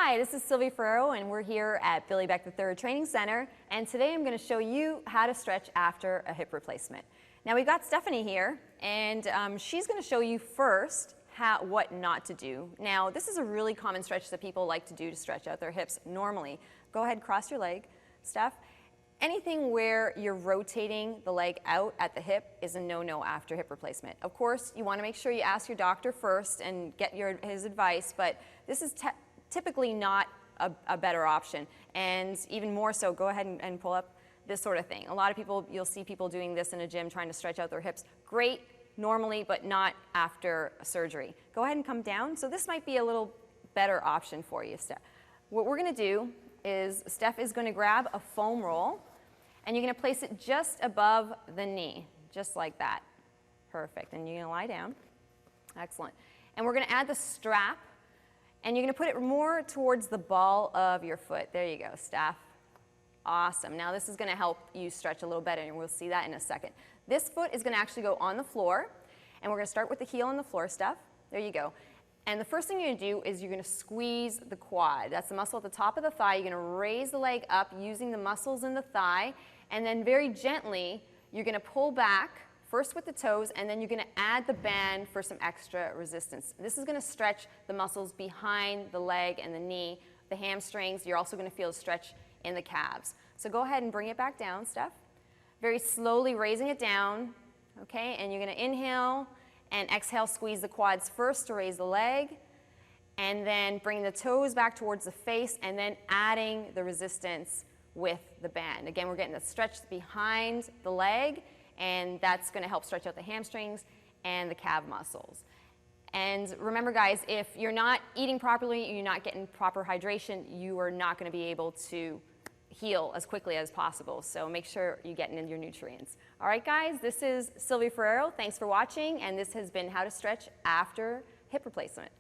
Hi, this is Sylvie Ferrero and we're here at Billy Beck III Training Center, and today I'm going to show you how to stretch after a hip replacement. Now we've got Stephanie here and she's going to show you first what not to do. Now this is a really common stretch that people like to do to stretch out their hips normally. Go ahead and cross your leg, Steph. Anything where you're rotating the leg out at the hip is a no-no after hip replacement. Of course, you want to make sure you ask your doctor first and get his advice, but this is typically not a better option. And even more so, go ahead and pull up this sort of thing. A lot of people, you'll see people doing this in a gym trying to stretch out their hips. Great normally, but not after surgery. Go ahead and come down. So this might be a little better option for you, Steph. What we're going to do is Steph is going to grab a foam roll and you're going to place it just above the knee, just like that. Perfect. And you're going to lie down. Excellent. And we're going to add the strap, and you're going to put it more towards the ball of your foot. There you go, Steph. Awesome. Now this is going to help you stretch a little better, and we'll see that in a second. This foot is going to actually go on the floor, and we're going to start with the heel on the floor, Steph. There you go. And the first thing you're going to do is you're going to squeeze the quad. That's the muscle at the top of the thigh. You're going to raise the leg up using the muscles in the thigh, and then very gently you're going to pull back, first with the toes, and then you're going to add the band for some extra resistance. This is going to stretch the muscles behind the leg and the knee, the hamstrings. You're also going to feel a stretch in the calves. So go ahead and bring it back down, Steph. Very slowly raising it down, okay? And you're going to inhale and exhale, squeeze the quads first to raise the leg, and then bring the toes back towards the face, and then adding the resistance with the band. Again, we're getting the stretch behind the leg, and that's going to help stretch out the hamstrings and the calf muscles. And remember, guys, if you're not eating properly, you're not getting proper hydration, you are not going to be able to heal as quickly as possible. So make sure you're getting in your nutrients. All right, guys, this is Sylvie Ferrero. Thanks for watching, and this has been How to Stretch After Hip Replacement.